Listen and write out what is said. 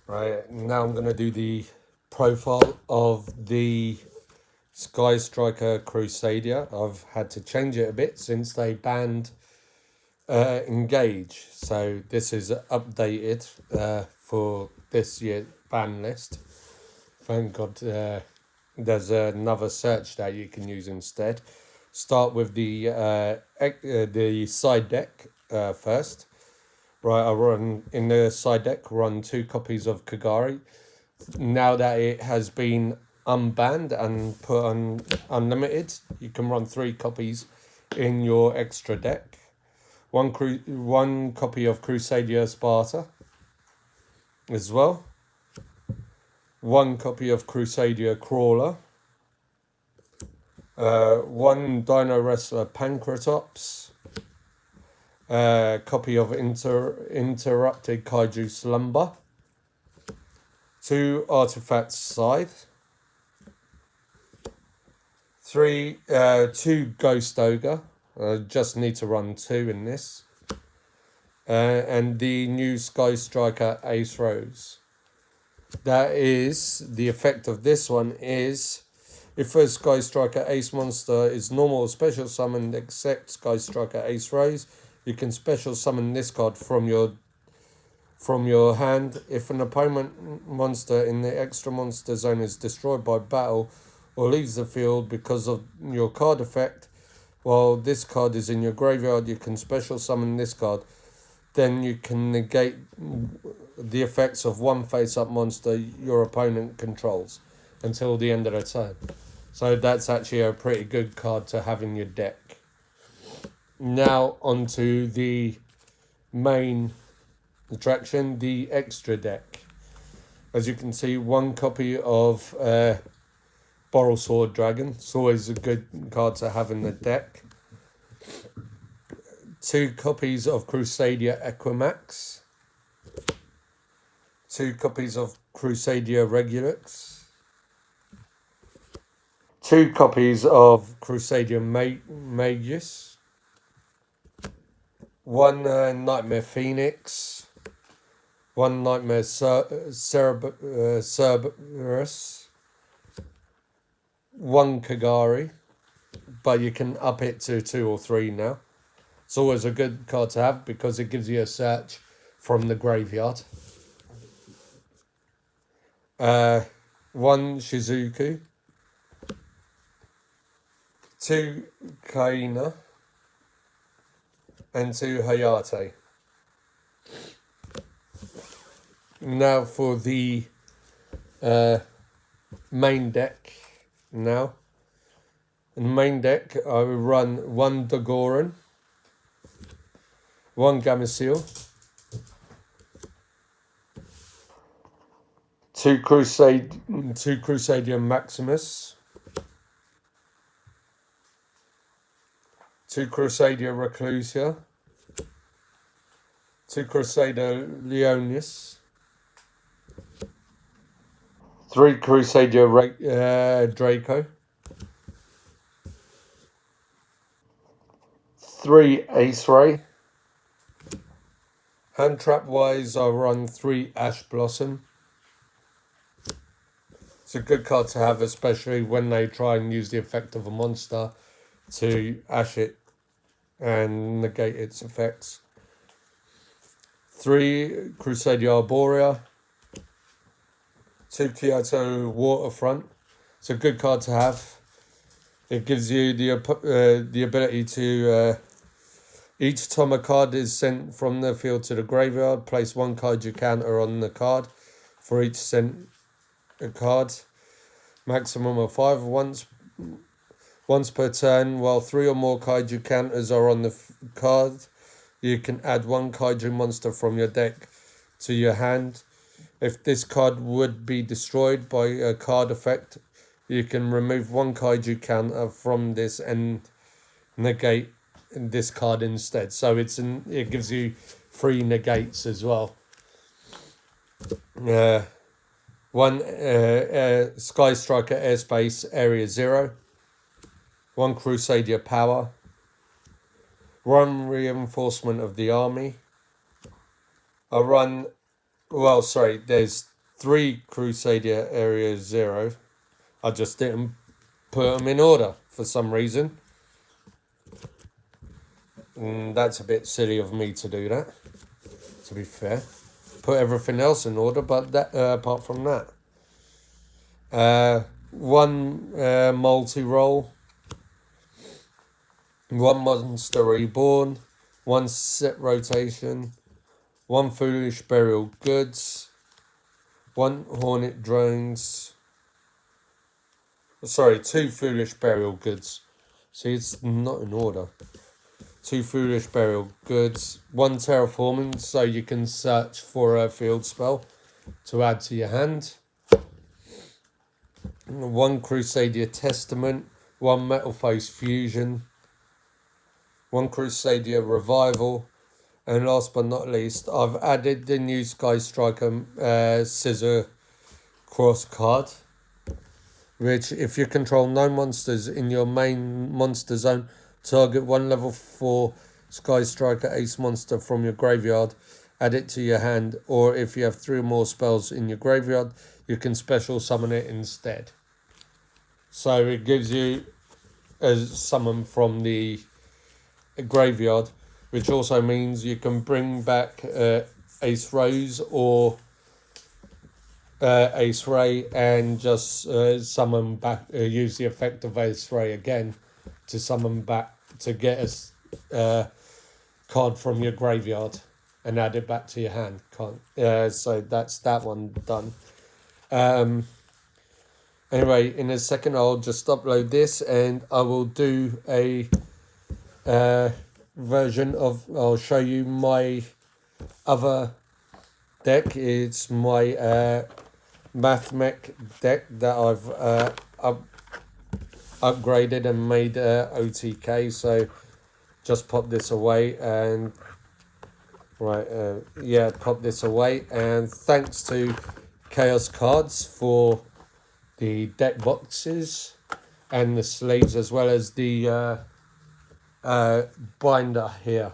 Right, now I'm going to do the profile of the Sky Striker Crusader. I've had to change it a bit since they banned Engage. So this is updated for this year's ban list. Thank God there's another search that you can use instead. Start with the side deck first. Right, I run in the side deck, run 2 copies of Kagari. Now that it has been unbanned and put on unlimited, you can run 3 copies in your extra deck. One copy of Crusadia Sparta as well. 1 copy of Crusadia Crawler. 1 Dino Wrestler Pancratops. Copy of Interrupted Kaiju Slumber. 2 Artifact Scythe. 2 Ghost Ogre. Just need to run 2 in this. And the new Sky Striker Ace Rose. That is, the effect of this one is, if a Sky Striker Ace monster is normal or special summoned except Sky Striker Ace Rose, you can special summon this card from your hand. If an opponent monster in the extra monster zone is destroyed by battle or leaves the field because of your card effect, while this card is in your graveyard, you can special summon this card. Then you can negate the effects of 1 face-up monster your opponent controls until the end of the turn. So that's actually a pretty good card to have in your deck. Now onto the main attraction, the extra deck. As you can see, 1 copy of Boral Sword Dragon. It's always a good card to have in the deck. 2 copies of Crusadia Equimax. 2 copies of Crusadia Regulux. 2 copies of Crusadia Magus. 1 Nightmare Phoenix. 1 Nightmare Cerberus. 1 Kagari. But you can up it to 2 or 3 now. It's always a good card to have because it gives you a search from the graveyard. 1 Shizuku. 2 Kaina. And 2 Hayate. Now for the main deck now. In the main deck, I will run 1 Dagoran. 1 Gameciel, 2 Crusadia Maximus, 2 Crusadia Reclusia, 2 Crusadia Leonis, 3 Crusadia Draco, 3 Ace Ray. Hand trap wise, I run 3 Ash Blossom. It's a good card to have, especially when they try and use the effect of a monster to ash it and negate its effects. 3 Crusadia Arborea. 2 Kyoto Waterfront. It's a good card to have. It gives you the ability to... each time a card is sent from the field to the graveyard, place 1 kaiju counter on the card for each sent a card. Maximum of 5 once per turn. While 3 or more kaiju counters are on the card, you can add 1 kaiju monster from your deck to your hand. If this card would be destroyed by a card effect, you can remove 1 kaiju counter from this and negate this card instead. So it gives you 3 negates as well. 1 Sky Striker Airspace Area 0. 1 Crusadia Power. 1 Reinforcement of the Army. I run... Well, sorry, there's 3 Crusader Area 0. I just didn't put them in order for some reason. That's a bit silly of me to do that, to be fair. Put everything else in order, but that apart from that. One multi-roll, one Monster Reborn, one Set Rotation, one Foolish Burial Goods, one Hornet Drones. Sorry, 2 Foolish Burial Goods. See, it's not in order. 2 Foolish Burial Goods, 1 Terraforming, so you can search for a field spell to add to your hand. 1 Crusader Testament, 1 Metal Face Fusion, 1 Crusader Revival, and last but not least, I've added the new Sky Striker Scissor Cross card, which if you control no monsters in your main monster zone, target 1 level 4 Sky Striker Ace monster from your graveyard, add it to your hand, or if you have 3 or more spells in your graveyard, you can special summon it instead. So it gives you a summon from the graveyard, which also means you can bring back Ace Rose or Ace Ray and just summon back, use the effect of Ace Ray again to summon back, to get a card from your graveyard and add it back to your hand. So that's that one done. Anyway, in a second I'll just upload this and I will do a version of, I'll show you my other deck. It's my Math Mech deck that I've upgraded and made OTK. So just pop this away and pop this away, and thanks to Chaos Cards for the deck boxes and the sleeves, as well as the binder here.